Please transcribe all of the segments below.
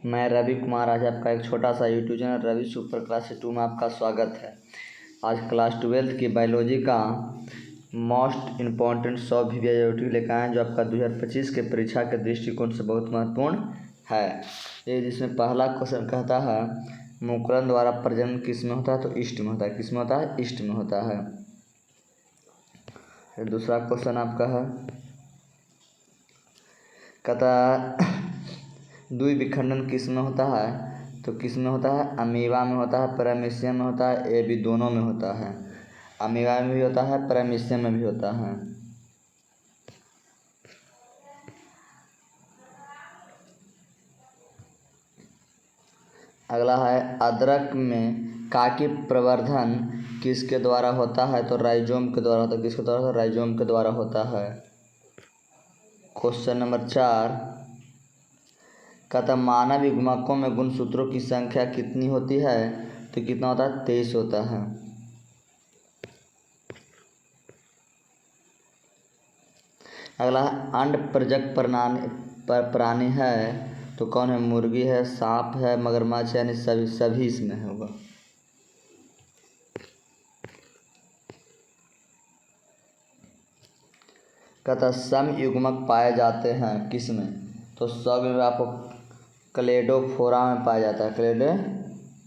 मैं रवि कुमार। आज आपका एक छोटा सा YouTube channel Ravi super class 2 में आपका स्वागत है। आज क्लास 12 की बायोलॉजी का मोस्ट इम्पॉर्टेंट 100 वीडियो लेकर आए जो आपका 2025 के परीक्षा के दृष्टिकोण से बहुत महत्वपूर्ण है। ये जिसमें पहला क्वेश्चन कहता है मुकुलन द्वारा प्रजनन किस में होता है, तो ईस्ट में होता है। किस में होता है? ईस्ट में होता है। फिर दूसरा क्वेश्चन आपका है कहता द्विविखंडन किस में होता है, तो किस में होता है? अमीबा में होता है, पैरामीशियम में होता है, ये भी दोनों में होता है। अमीबा में भी होता है, पैरामीशियम में भी होता है। अगला है अदरक में काकी प्रवर्धन किसके द्वारा होता है, तो राइजोम के द्वारा होता है। किसके द्वारा? राइजोम के द्वारा होता है। क्वेश्चन नंबर 4 कहता मानव युग्मकों में गुणसूत्रों की संख्या कितनी होती है, तो कितना होता है? 23 होता है। अगला है अंड प्रजक प्राणी है, तो कौन है? मुर्गी है, सांप है, मगरमच्छ, यानी सभी इसमें होगा। कहता समयुग्मक पाए जाते हैं किस में, तो सब में आपको क्लेडोफोरा में पाया जाता है।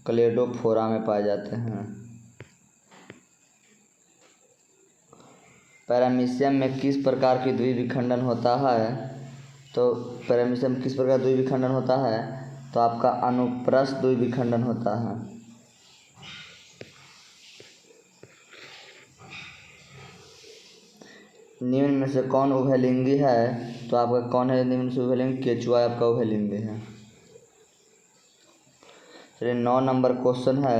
क्लेडोफोरा में पाए जाते हैं। पैरामीशियम में किस प्रकार की द्विविखंडन होता है, तो पैरामीशियम किस प्रकार द्विविखंडन होता है, तो आपका अनुप्रस्थ द्विविखंडन होता है। निम्न में से कौन उभयलिंगी है, तो आपका कौन है निम्न से उभयलिंगी? केचुआ आपका उभयलिंगी है। चलिए 9 नंबर क्वेश्चन है।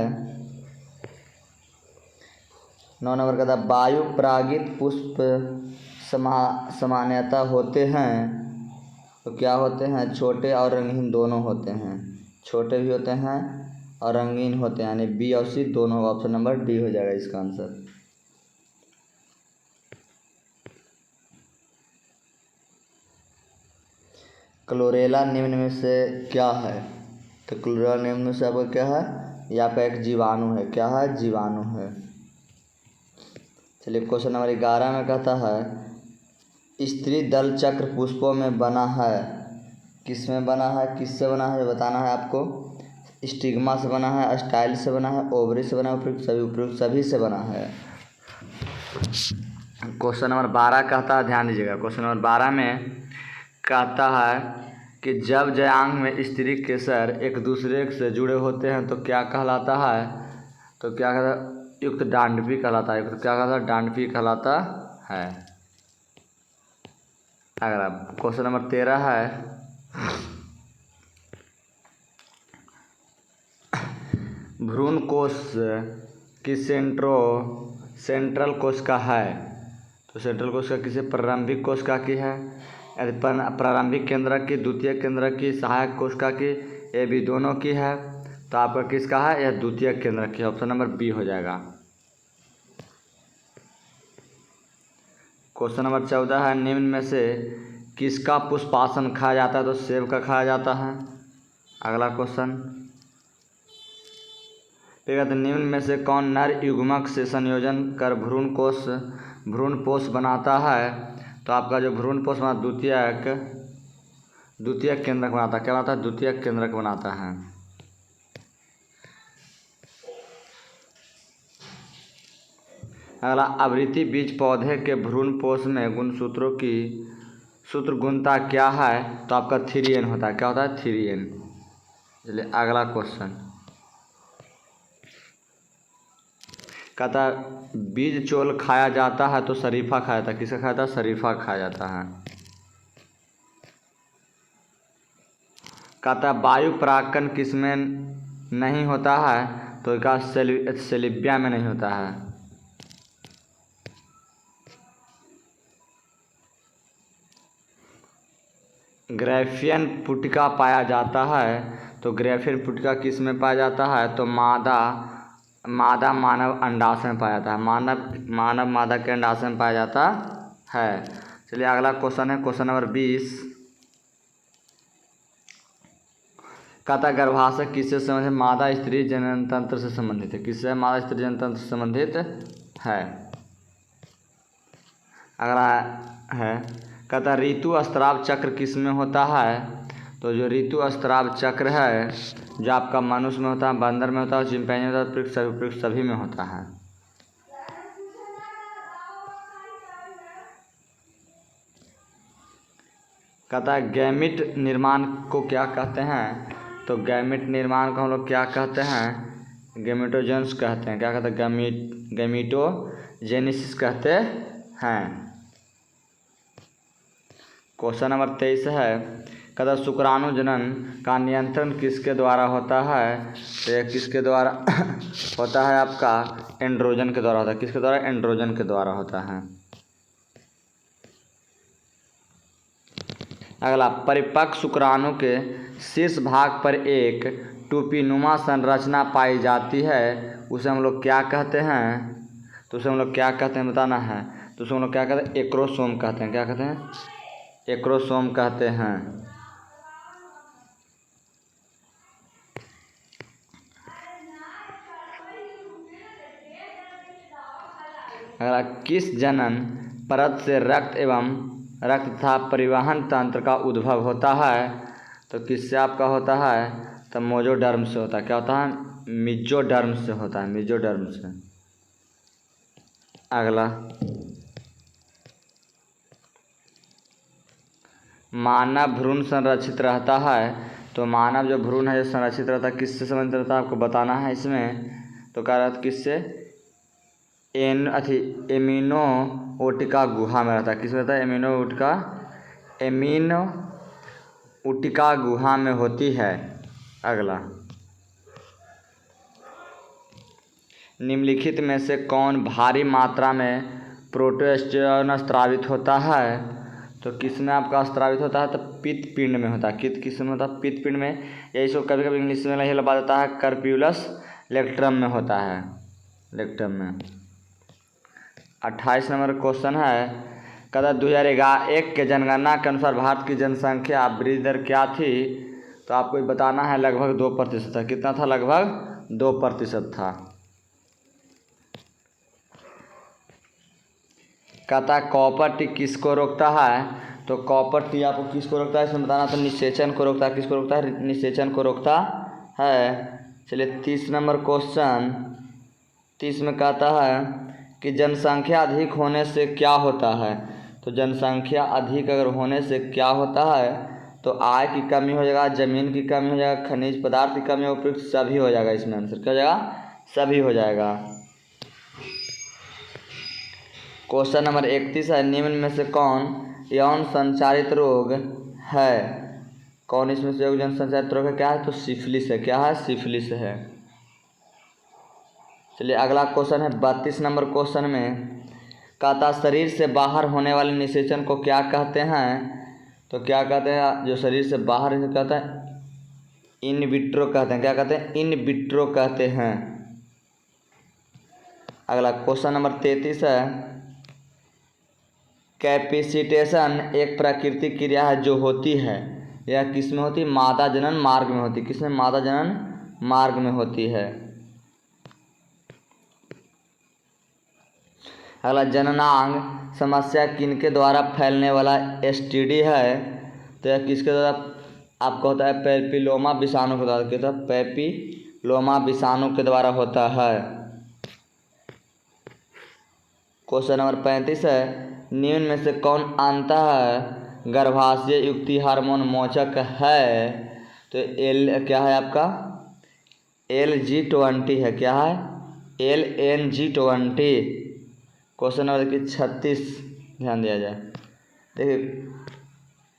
9 नंबर का था वायु परागित पुष्प सामान्यतः होते हैं, तो क्या होते हैं? छोटे और रंगीन दोनों होते हैं। छोटे भी होते हैं और रंगीन होते हैं, यानी बी और सी दोनों। ऑप्शन नंबर डी हो जाएगा इसका आंसर। क्लोरेला निम्न में से क्या है, तो क्लोरेला निम्न में से आपका क्या है? ये आपका एक जीवाणु है। क्या है? जीवाणु है। चलिए क्वेश्चन नंबर 11 में कहता है स्त्री दल चक्र पुष्पों में बना है। किस में बना है? किससे बना है बताना है आपको। स्टिग्मा से बना है, स्टाइल से बना है, ओवरी से बना है, उपयुक्त सभी से बना है। क्वेश्चन नंबर 12 कहता है, ध्यान दीजिएगा। क्वेश्चन नंबर 12 में कहता है कि जब जयांग में स्त्री केसर एक दूसरे से जुड़े होते हैं तो क्या कहलाता है, तो क्या कहता है? युक्त डांडपी कहलाता है। युक्त क्या कहलाता है? डांडपी कहलाता है। अगला क्वेश्चन नंबर 13 है भ्रूण कोश की सेंट्रल कोशिका है, तो सेंट्रल कोशिका किसी प्रारंभिक कोशिका की है, प्रारंभिक केंद्रक की, द्वितीय केंद्रक की, सहायक कोशिका की, ये भी दोनों की है, तो आपका किसका है? यह द्वितीय केंद्रक की। ऑप्शन नंबर बी हो जाएगा। क्वेश्चन नंबर 14 है निम्न में से किसका पुष्पासन खाया जाता है, तो सेब का खाया जाता है। अगला क्वेश्चन ठीक है, तो निम्न में से कौन नर युग्मक से संयोजन कर भ्रूणपोष बनाता है, तो आपका जो भ्रूणपोष बना द्वितीय केंद्रक बनाता है। क्या बनाता है? द्वितीय केंद्रक बनाता है। अगला आवृत्ति बीज पौधे के भ्रूणपोष में सूत्र गुणता क्या है, तो आपका 3n होता है। क्या होता है? 3n। चलिए अगला क्वेश्चन कहता बीज चोल खाया जाता है, तो शरीफा खाया जाता है। किसका खाया जाता है? शरीफा खाया जाता है। कहता वायु परागकण किस में नहीं होता है, तो इसका सेलिबिया में नहीं होता है। ग्रैफियन पुटिका पाया जाता है, तो ग्रैफियन पुटिका किस में पाया जाता है, तो मादा मानव अंडाशय में पाया जाता है। मानव मादा के अंडाशय में पाया जाता है। चलिए अगला क्वेश्चन है क्वेश्चन नंबर 20 कहता गर्भाशय किससे संबंधित? मादा स्त्री जननतंत्र से संबंधित है। किससे? मादा स्त्री जननतंत्र से संबंधित है। अगला है, कहता ऋतु स्राव चक्र किस में होता है? तो जो ऋतु स्राव चक्र है जो आपका मनुष्य में होता है, बंदर में होता है, चिंपैंजी में होता है, वृक्ष सभी में होता है। कहता है गैमिट निर्माण को क्या कहते हैं? तो गैमिट निर्माण को हम लोग क्या कहते हैं? गैमेटोजेंस कहते हैं। क्या कहते हैं? गैमेटोजेनेसिस कहते हैं। क्वेश्चन नंबर 23 है, कहता शुक्राणु जनन का नियंत्रण किसके द्वारा होता है? तो यह किसके द्वारा होता है? आपका एंड्रोजन के द्वारा होता है। किसके द्वारा? एंड्रोजन के द्वारा होता है। अगला, परिपक्व शुक्राणु के शीर्ष भाग पर एक टोपीनुमा संरचना पाई जाती है, उसे हम लोग क्या कहते हैं? तो उसे हम लोग क्या कहते हैं बताना है। तो उसे हम लोग क्या कहते हैं? एक्रोसोम कहते हैं। क्या कहते हैं? एक्रोसोम कहते हैं। अगला, किस जनन परत से रक्त एवं रक्त तथा परिवहन तंत्र का उद्भव होता है? तो किससे आपका होता है? तो मेसोडर्म से होता है। क्या होता है? मेसोडर्म से होता है। मेसोडर्म से। अगला, मानव भ्रूण संरक्षित रहता है। तो मानव जो भ्रूण है जो संरक्षित रहता है किससे संबंधित रहता है? आपको बताना है इसमें। तो क्या रहता है? किससे? एमिनोओटिका गुहा में रहता है। किसमें रहता है? एमिनोओटिका गुहा में होती है। अगला, निम्नलिखित में से कौन भारी मात्रा में प्रोटोस्टेरोन स्रावित होता है? तो किस में आपका स्रावित होता है? तो पित्त पिंड में होता है। किस में होता है? पित्त पिंड में। यही इसको कभी कभी इंग्लिश में यही लगा देता है, कर्प्यूलस लेक्ट्रम में होता है। लेक्ट्रम में। 28 नंबर क्वेश्चन है, कहता 2001 के जनगणना के अनुसार भारत की जनसंख्या वृद्धि दर क्या थी? तो आपको बताना है लगभग 2% था। कितना था? लगभग 2% था। कहता कॉपर टी किसको रोकता है? तो कॉपर टी आपको किसको रोकता है इसमें बताना। तो निषेचन को रोकता है। किसको रोकता है? निषेचन को रोकता है। चलिए 30 नंबर क्वेश्चन। 30 में कहता है कि जनसंख्या अधिक होने से क्या होता है? तो जनसंख्या अधिक अगर होने से क्या होता है? तो आय की कमी हो जाएगा, जमीन की कमी हो जाएगा, खनिज पदार्थ की कमी हो, उपयुक्त सभी हो जाएगा। इसमें आंसर क्या हो जाएगा? सभी हो जाएगा। क्वेश्चन नंबर 31 है, निम्न में से कौन यौन संचारित रोग है? कौन इसमें से यौन संचारित रोग है? क्या है? तो सिफिलिस है। क्या है? सिफिलिस है। चलिए अगला क्वेश्चन है 32 नंबर क्वेश्चन में, कहता शरीर से बाहर होने वाले निषेचन को क्या कहते हैं? तो क्या कहते हैं? जो शरीर से बाहर कहते हैं इन विट्रो कहते हैं। क्या कहते हैं? इन विट्रो कहते हैं। अगला क्वेश्चन नंबर 33 है, कैपिसिटेशन एक प्राकृतिक क्रिया है जो होती है, यह किस में होती है? मादा जनन मार्ग में होती है। किसमें? मादा जनन मार्ग में होती है। अगला, जननांग समस्या किनके द्वारा फैलने वाला एसटीडी है? तो यह किसके द्वारा आपको होता है? पैपिलोमा विषाणु के द्वारा। कहता है पैपिलोमा विषाणु के द्वारा होता है। क्वेश्चन नंबर 35 है, निम्न में से कौन अंतः गर्भाशय युक्ति हार्मोन मोचक है? तो एल क्या है आपका? LG20 है। क्या है? LNG20। क्वेश्चन नंबर देखिए 36, ध्यान दिया जाए। देखिए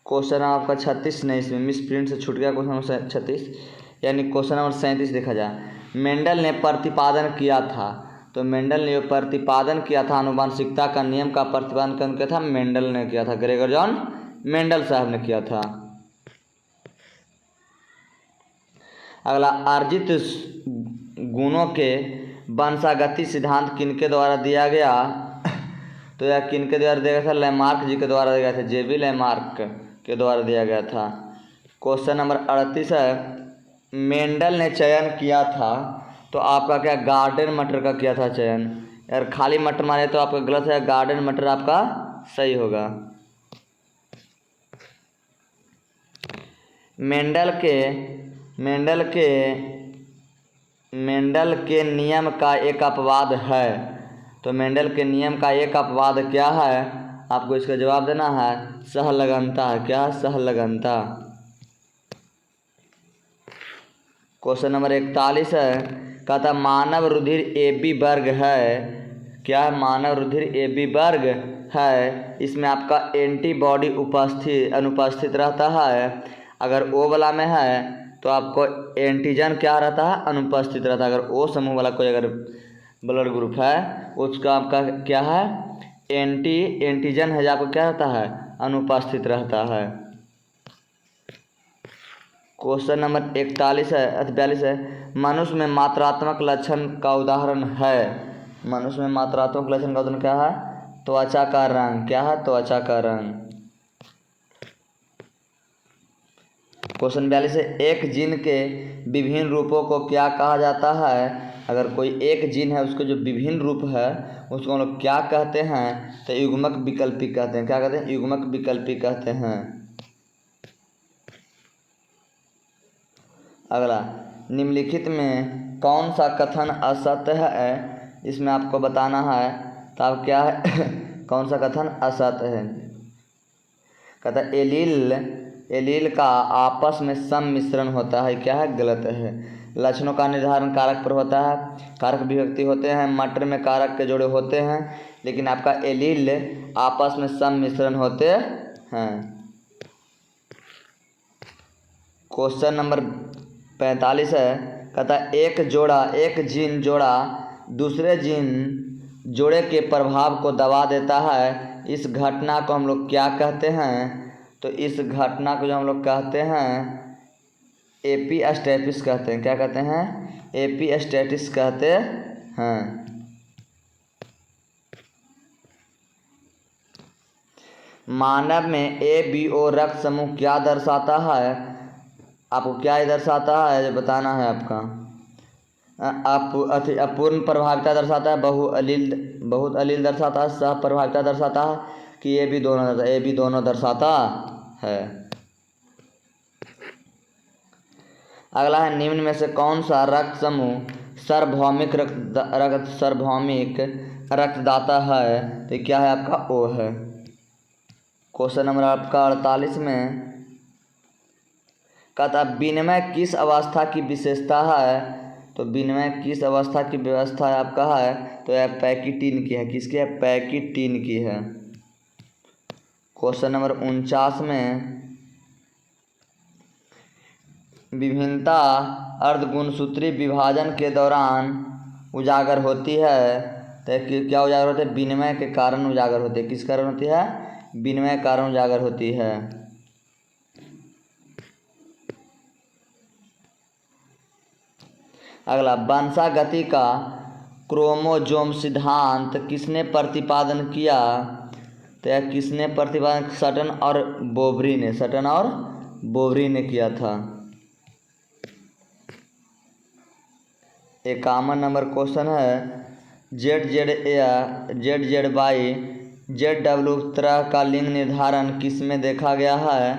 क्वेश्चन आपका 36 नहीं, इसमें मिस प्रिंट से छूट गया क्वेश्चन नंबर 36, यानी क्वेश्चन नंबर 37 देखा जाए। मेंडल ने प्रतिपादन किया था। तो मेंडल ने प्रतिपादन किया था आनुवंशिकता का नियम का प्रतिपादन कौन किया था? मेंडल ने किया था। ग्रेगर जॉन मेंडल साहब ने किया था। अगला, अर्जित गुणों के वंशागति सिद्धांत किनके द्वारा दिया गया? तो यह किनके द्वारा दिया गया था? लैमार्क जी के द्वारा दिया गया था। JB लैमार्क के द्वारा दिया गया था। क्वेश्चन नंबर 38 है, मेंडल ने चयन किया था, तो आपका क्या गार्डन मटर का किया था चयन। यार खाली मटर मारे तो आपका गलत है, गार्डन मटर आपका सही होगा। मेंडल के नियम का एक अपवाद है, तो मेंडल के नियम का एक अपवाद क्या है, आपको इसका जवाब देना है सहलगनता। क्या है? सहलगनता। क्वेश्चन नंबर 41 है, कहता मानव रुधिर AB वर्ग है। क्या है? मानव रुधिर AB वर्ग है। इसमें आपका एंटीबॉडी अनुपस्थित रहता है। अगर O वाला में है तो आपको एंटीजन क्या रहता है? अनुपस्थित रहता है। अगर O समूह वाला कोई अगर ब्लड ग्रुप है उसका आपका क्या है? एंटीजन है, आपको क्या रहता है? अनुपस्थित रहता है। क्वेश्चन नंबर 42 है, मनुष्य में मात्रात्मक लक्षण का उदाहरण है। मनुष्य में मात्रात्मक लक्षण का उदाहरण क्या है? त्वचा का रंग। क्या है? त्वचा का रंग। क्वेश्चन 42 है, एक जीन के विभिन्न रूपों को क्या कहा जाता है। अगर कोई एक जीन है उसके जो विभिन्न रूप है उसको हम लोग क्या कहते हैं? तो युग्मक विकल्पी कहते हैं। क्या कहते हैं? युग्मक विकल्पी कहते हैं। अगला, निम्नलिखित में कौन सा कथन असत्य है? इसमें आपको बताना है, तो आप क्या है कौन सा कथन असत्य है। कहता है एलील का आपस में सम्मिश्रण होता है। क्या है? गलत है। लक्षणों का निर्धारण कारक पर होता है। कारक विभक्ति होते हैं, मटर में कारक के जोड़े होते हैं, लेकिन आपका एलील आपस में सम्मिश्रण होते हैं। क्वेश्चन नंबर 45 है, कहता है एक जीन जोड़ा दूसरे जीन जोड़े के प्रभाव को दबा देता है। इस घटना को हम लोग क्या कहते हैं? तो इस घटना को जो हम लोग कहते हैं एपिस्टेसिस कहते हैं। क्या कहते हैं? एपिस्टेसिस कहते हैं। मानव में ABO रक्त समूह क्या दर्शाता है? आपको क्या दर्शाता है जो बताना है आपका। अपूर्ण प्रभाविता दर्शाता है, बहुत अलील दर्शाता है, सह प्रभाविता दर्शाता है, कि ये भी दोनों दर्शाता है। अगला है, निम्न में से कौन सा रक्त समूह सार्वभौमिक रक्तदाता है? तो क्या है? आपका O है। क्वेश्चन नंबर आपका 48 में कहता विनिमय किस अवस्था की विशेषता है? तो विनिमय किस अवस्था की व्यवस्था है आपका है? तो यह पैकिटीन की है। किसकी है? पैकिटीन की है। क्वेश्चन नंबर 49 में विभिन्नता अर्धगुणसूत्री विभाजन के दौरान उजागर होती है। तो क्या उजागर होती है? विनिमय के कारण उजागर होती है। किस कारण होती है? विनिमय कारण उजागर होती है। अगला, वंशागति का क्रोमोजोम सिद्धांत किसने प्रतिपादन किया? तो यह किसने प्रतिपादन? सटन और बोवरी ने किया था। 51 नंबर क्वेश्चन है, ZZY/ZW तरह का लिंग निर्धारण किस में देखा गया है?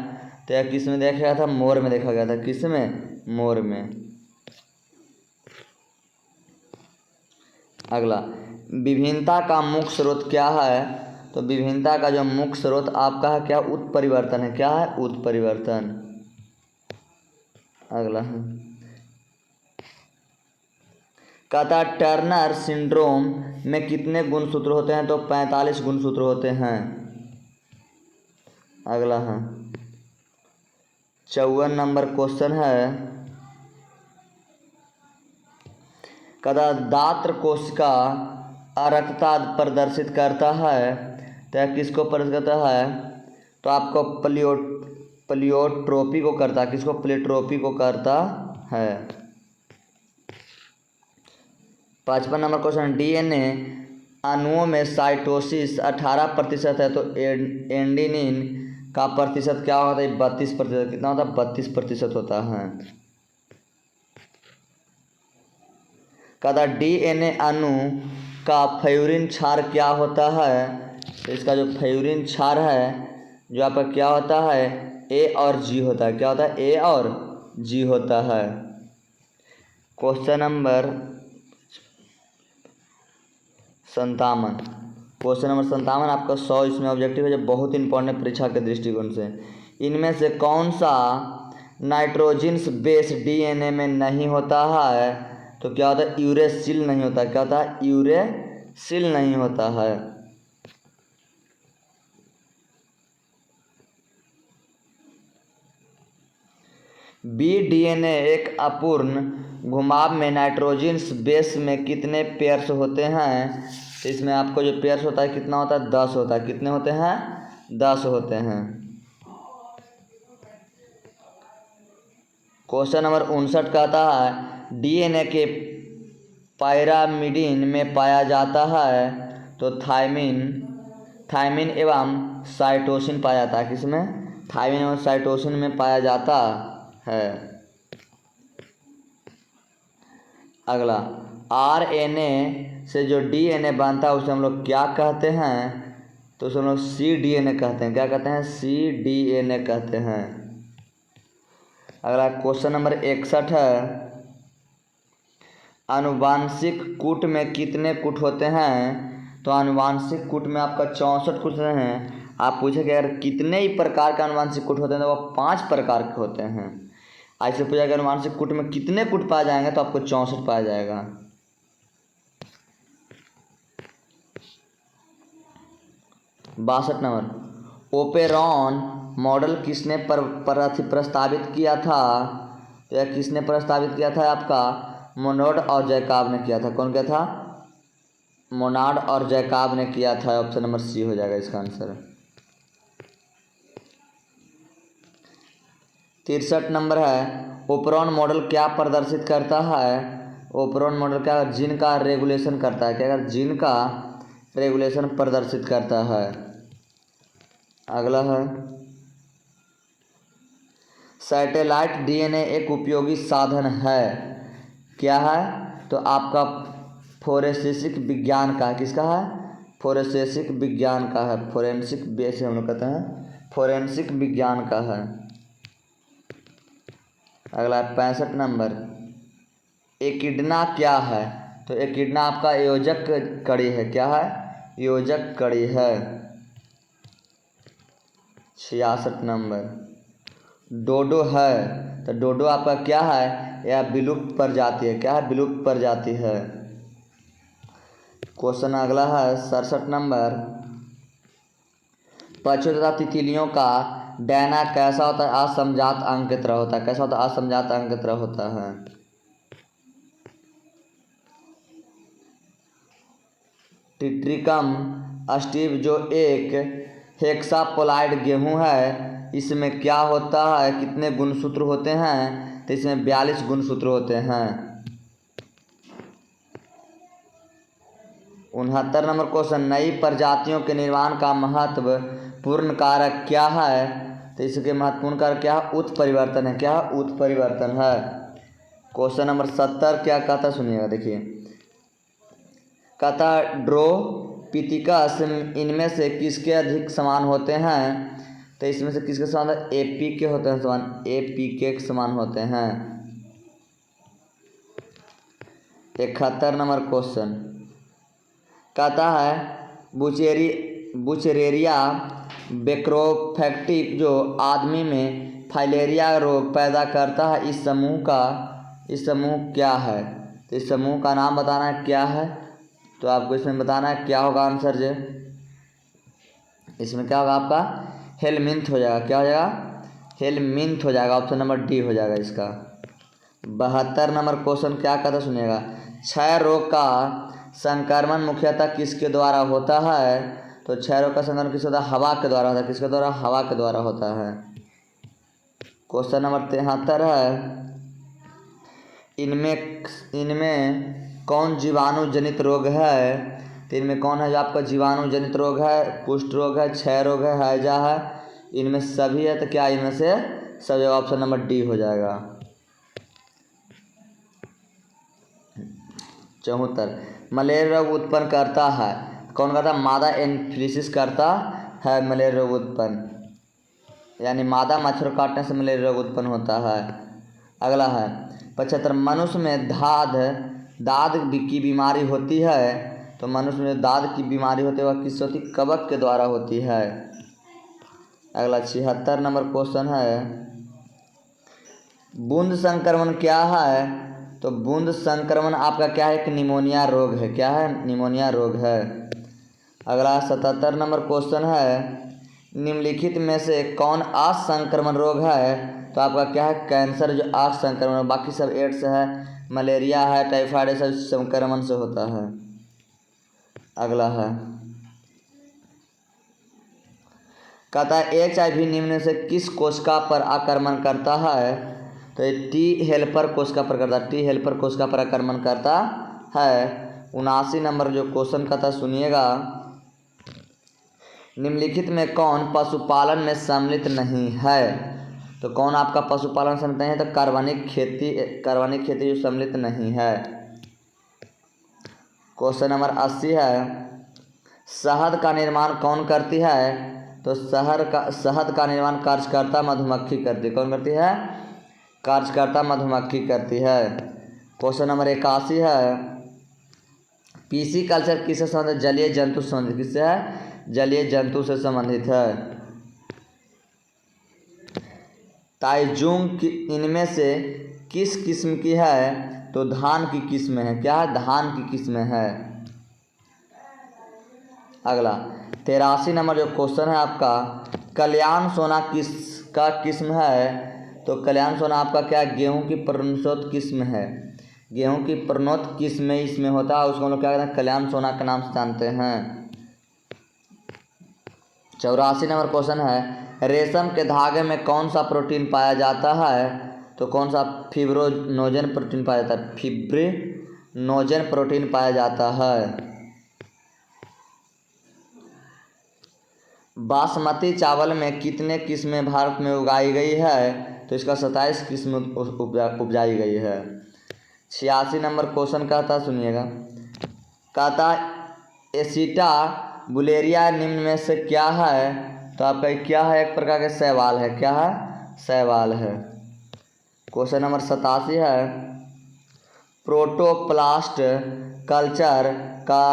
तो यह किस में देखा गया था? मोर में देखा गया था। किस में? मोर में। अगला, विभिन्नता का मुख्य स्रोत क्या है? तो विभिन्नता का जो मुख्य स्रोत आपका है क्या? उत्परिवर्तन है। क्या है? उत्परिवर्तन। अगला है, कहता टर्नर सिंड्रोम में कितने गुणसूत्र होते हैं? तो 45 गुणसूत्र होते हैं। अगला है, 54 नंबर क्वेश्चन है, कहता दात्र कोशिका अरक्तता प्रदर्शित करता है। तो यह किसको प्रदर्शित करता है? तो आपको प्लियोट्रोपी को करता है। किसको? प्लियोट्रोपी को करता है। 55 नंबर क्वेश्चन, DNA अणुओं में साइटोसिस 18% है, तो एडेनिन का प्रतिशत क्या होता है? 32%। कितना होता है? 32% होता है। कहता डीएनए अणु का फ्यूरिन क्षार क्या होता है। तो इसका जो फ्यूरिन क्षार है जो आपका क्या होता है, ए और जी होता है। क्या होता है, ए और जी होता है। Question number 57। क्वेश्चन नंबर 57 आपका 100 इसमें ऑब्जेक्टिव है जो बहुत इंपॉर्टेंट परीक्षा के दृष्टिकोण से। इनमें से कौन सा नाइट्रोजन्स बेस डीएनए में नहीं होता है। तो क्या होता है, यूरेसिल नहीं होता। क्या होता है, यूरेसिल नहीं होता है। बी डीएनए एक अपूर्ण घुमाव में नाइट्रोजन्स बेस में कितने पेयर्स होते हैं। तो इसमें आपको जो पेयर्स होता है कितना होता है, 10 होता है। कितने होते हैं, 10 होते हैं। क्वेश्चन नंबर 59 कहता है डीएनए के पायरामिडिन में पाया जाता है। तो थायमिन एवं साइटोसिन पाया जाता है। किसमें, थायमिन एवं साइटोसिन में पाया जाता है। अगला, आरएनए से जो डीएनए बनता है उसे हम लोग क्या कहते हैं। तो उसे हम लोग सीडीएनए कहते हैं। क्या कहते हैं, सीडीएनए कहते हैं। अगला क्वेश्चन नंबर 61 है आनुवांशिक कूट में कितने कूट होते हैं। तो आनुवांशिक कूट में आपका 64 कूट हैं। आप पूछेंगे अगर कितने ही प्रकार के आनुवांशिक कूट होते हैं तो वो 5 प्रकार के होते हैं। ऐसे पूछा कि आनुवांशिक कूट में कितने कूट पाए जाएंगे तो आपको 64 पाया जाएगा। बासठ नंबर, ओपेरॉन मॉडल किसने प्रस्तावित किया था। तो यह किसने प्रस्तावित किया था, आपका मोनार्ड और जैकब ने किया था। कौन किया था, मोनार्ड और जैकब ने किया था। ऑप्शन नंबर सी हो जाएगा इसका आंसर। 63 नंबर है ओपेरॉन मॉडल क्या प्रदर्शित करता है। ओपेरॉन मॉडल क्या, जीन का रेगुलेशन करता है। क्या, अगर जीन का रेगुलेशन प्रदर्शित करता है। अगला है सैटेलाइट डीएनए एक उपयोगी साधन है। क्या है, तो आपका फोरेंसिक विज्ञान का है। किसका है, फोरेंसिक विज्ञान का है। फोरेंसिक बेस हम लोग कहते हैं, फोरेंसिक विज्ञान का है। अगला 65 नंबर, एकिडना क्या है। तो एकिडना आपका योजक कड़ी है। क्या है, योजक कड़ी है। 66 नंबर, डोडो है। तो डोडो आपका क्या है, यह विलुप्त प्रजाति है। क्या है, विलुप्त प्रजाति है। क्वेश्चन अगला है 67 नंबर, पक्षियों तथा तितलियों का डैना कैसा होता है, असमजात अंक की तरह होता है। कैसा होता है, असमजात अंक की तरह होता है। टिट्रिकम स्टीव जो एक हेक्सापोलाइड गेहूं है, इसमें क्या होता है, कितने गुणसूत्र होते हैं। तो इसमें 42 गुणसूत्र होते हैं। 69 नंबर क्वेश्चन, नई प्रजातियों के निर्माण का महत्वपूर्ण कारक क्या है। तो इसके महत्वपूर्ण कारक क्या है, उत्परिवर्तन है। क्या, उत्परिवर्तन है। क्वेश्चन नंबर 70 क्या कहता, सुनिएगा देखिए। कहता ड्रोपिथिकस इनमें से किसके अधिक समान होते हैं। तो इसमें से किसके समान, एपी के होते हैं समान, एपी के समान होते हैं। 71 नंबर क्वेश्चन कहता है बुचेरेरिया बेक्रोफेक्टिव जो आदमी में फाइलेरिया रोग पैदा करता है, इस समूह क्या है। तो इस समूह का नाम बताना है क्या है। तो आपको इसमें बताना है क्या होगा आंसर जे। इसमें क्या होगा आपका, हेलमिंथ हो जाएगा। क्या हो जाएगा, हेलमिंथ हो जाएगा। ऑप्शन नंबर डी हो जाएगा इसका। 72 नंबर क्वेश्चन क्या कहता, सुनिएगा। क्षय रोग का संक्रमण मुख्यतः किसके द्वारा होता है। तो क्षय रोग का संक्रमण किसके द्वारा, हवा के द्वारा होता है। किसके द्वारा, हवा के द्वारा होता है। क्वेश्चन नंबर 73 है इनमें कौन जीवाणु जनित रोग है। तो इनमें कौन है जो आपका जीवाणु जनित रोग है, कुष्ठ रोग है, क्षय रोग है, हैजा है। इनमें सभी है। तो क्या इनमें से सभी, ऑप्शन नंबर डी हो जाएगा। 74 मलेरिया रोग उत्पन्न करता है, कौन करता है? मादा एनफिलिसिस करता है मलेरिया रोग उत्पन्न, यानी मादा मच्छर काटने से मलेरिया रोग उत्पन्न होता है। अगला है 75 मनुष्य में दाद की बीमारी होती है, तो मनुष्य में दाद की बीमारी होती है वह किससे होती? कवक के द्वारा होती है। अगला 76 नंबर क्वेश्चन है बूंद संक्रमण क्या है? तो बूंद संक्रमण आपका क्या है? एक निमोनिया रोग है। क्या है? निमोनिया रोग है। अगला 77 नंबर क्वेश्चन है निम्नलिखित में से कौन असंक्रमण रोग है? तो आपका क्या है? कैंसर जो असंक्रमण, बाकी सब एड्स है, मलेरिया है, टाइफाइड, सब संक्रमण से होता है। अगला है कहता है HIV निम्न से किस कोशिका पर आक्रमण करता है? तो ये टी हेल्पर कोशिका पर करता है। टी हेल्पर कोशिका पर आक्रमण करता है। 79 नंबर जो क्वेश्चन कहता है सुनिएगा, निम्नलिखित में कौन पशुपालन में सम्मिलित नहीं है? तो कौन आपका पशुपालन सम्मिलित नहीं है? तो कार्बनिक खेती जो सम्मिलित नहीं है। क्वेश्चन नंबर 80 है शहद का निर्माण कौन करती है? तो शहद का निर्माण कार्यकर्ता मधुमक्खी करती है। कौन करती है? कार्यकर्ता मधुमक्खी करती है। क्वेश्चन नंबर 81 है पीसी कल्चर किससे संबंधित? जलीय जंतु से संबंधित। किससे है? जलीय जंतु से संबंधित है। ताइजुंग इनमें से किस किस्म की है? तो धान की किस्म है। क्या है? धान की किस्म है। अगला 83 नंबर जो क्वेश्चन है आपका कल्याण सोना किसका किस्म है? तो कल्याण सोना आपका क्या है? गेहूं की प्रणोत किस्म है। गेहूं की प्रणोत किस्म इसमें होता है, उसको हम लोग क्या कहते हैं? कल्याण सोना के नाम से जानते हैं। 84 नंबर क्वेश्चन है रेशम के धागे में कौन सा प्रोटीन पाया जाता है? तो कौन सा? फिब्रिनोजेन प्रोटीन पाया जाता है। फिब्रिनोजेन प्रोटीन पाया जाता है। बासमती चावल में कितने किस्में भारत में उगाई गई है? तो इसका 27 किस्म उपजाई गई है। 86 नंबर क्वेश्चन कहता सुनिएगा, कहता एसिटा बुलेरिया निम्न में से क्या है? तो आपका क्या है? एक प्रकार के शैवाल है। क्या है? शैवाल है। क्वेश्चन नंबर 87 है प्रोटोप्लास्ट कल्चर का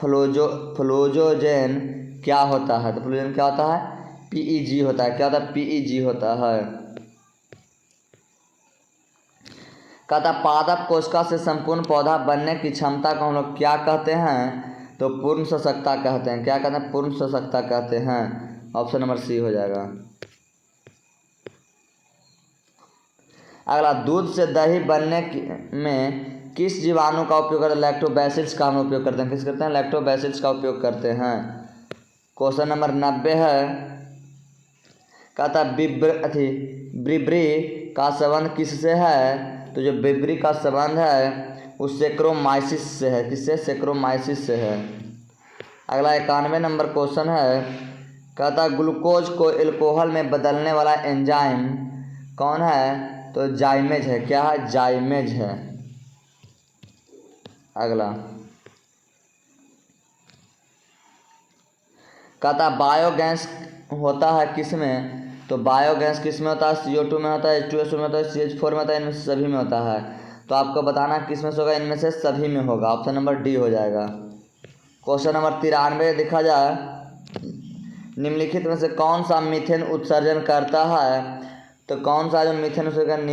फ्लोजोजेन क्या होता है? तो फ्लोजोजेन क्या होता है? PEG होता है। क्या होता है? PEG होता है। कहता पादप कोशिका से संपूर्ण पौधा बनने की क्षमता को हम लोग क्या कहते हैं? तो पूर्ण सशक्ता कहते हैं। क्या कहते हैं? पूर्ण सशक्ता कहते हैं। ऑप्शन नंबर सी हो जाएगा। अगला दूध से दही बनने में किस जीवाणु का उपयोग करते हैं? लैक्टोबैसिलस का हम उपयोग करते हैं। किस करते हैं? लैक्टोबैसिलस का उपयोग करते हैं। क्वेश्चन नंबर 90 है कहता ब्रिब्री का संबंध किससे है? तो जो ब्रिब्री का संबंध है वो सेक्रोमाइसिस से है। किससे? सेक्रोमाइसिस से है। अगला 91 नंबर क्वेश्चन है कहता ग्लूकोज को एल्कोहल में बदलने वाला एंजाइम कौन है? तो जाइमेज है। क्या है? जाइमेज है। अगला कहता बायोगैस होता है किसमें? तो बायोगैस किस में होता है? CO2 में होता है, H2SO में होता है, CH4 में होता है, इनमें से सभी में होता है। तो आपको बताना किस में से होगा? इनमें से सभी में होगा। ऑप्शन नंबर डी हो जाएगा। क्वेश्चन नंबर 93 देखा जाए निम्नलिखित में से कौन सा मीथेन उत्सर्जन करता है? तो कौन सा जो मीथेन उत्सर्जन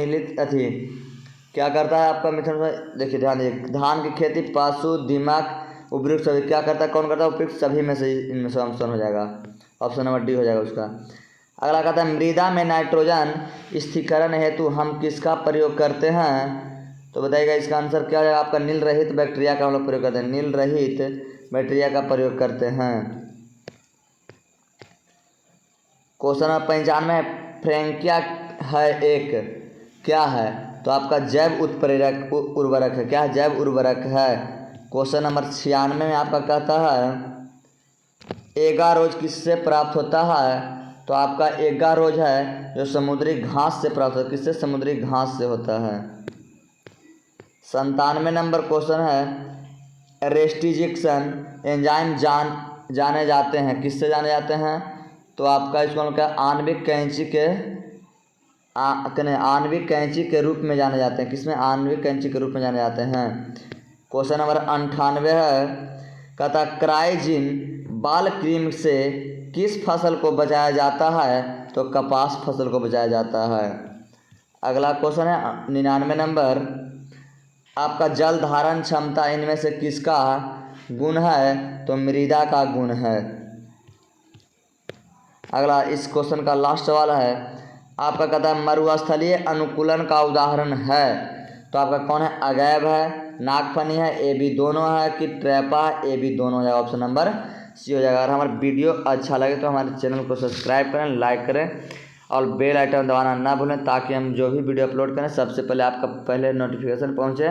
क्या करता है आपका मीथेन? देखिए ध्यान दीजिए धान की खेती, पशु, दीमक, उपयुक्त सभी क्या करता है? कौन करता है? उपयुक्त सभी में से इनमें से ऑप्शन हो जाएगा। ऑप्शन नंबर डी हो जाएगा उसका। अगला कहता है मृदा में नाइट्रोजन स्थिरीकरण हेतु हम किसका प्रयोग करते हैं? तो बताइएगा इसका आंसर क्या है? आपका नील रहित बैक्टीरिया का हम लोग प्रयोग करते हैं। नील रहित बैक्टीरिया का प्रयोग करते हैं। क्वेश्चन नंबर 95 फ्रैंकिया है एक क्या है? तो आपका जैव उत्प्रेरक उर्वरक है। क्या है? जैव उर्वरक है। क्वेश्चन नंबर 96 में आपका कहता है एगारोज किससे प्राप्त होता है? तो आपका एगारोज है जो समुद्री घास से प्राप्त होता है। किससे? समुद्री घास से होता है। 97 नंबर क्वेश्चन है, रेस्टिजेक्शन एंजाइम जाने जाते हैं, किससे जाने जाते हैं? तो आपका इसको क्या आणविक कैंची के रूप में जाने जाते हैं। किसमें? आणविक कैंची के रूप में जाने जाते हैं। क्वेश्चन नंबर 98 है, कहता क्राइजिन बाल क्रीम से किस फसल को बचाया जाता है? तो कपास फसल को बचाया जाता है। अगला क्वेश्चन है 99 नंबर, आपका जल धारण क्षमता इनमें से किसका गुण है? तो मृदा का गुण है। अगला इस क्वेश्चन का लास्ट वाला है, आपका कहता है मरुस्थलीय अनुकूलन का उदाहरण है। तो आपका कौन है? अगैव है, नागफनी है, ए बी दोनों है, कि ट्रैपा है, ए बी दोनों है। ऑप्शन नंबर सी हो जाएगा। अगर हमारा वीडियो अच्छा लगे तो हमारे चैनल को सब्सक्राइब करें, लाइक करें और बेल आइकन दबाना ना भूलें, ताकि हम जो भी वीडियो अपलोड करें सबसे पहले आपका नोटिफिकेशन पहुँचे।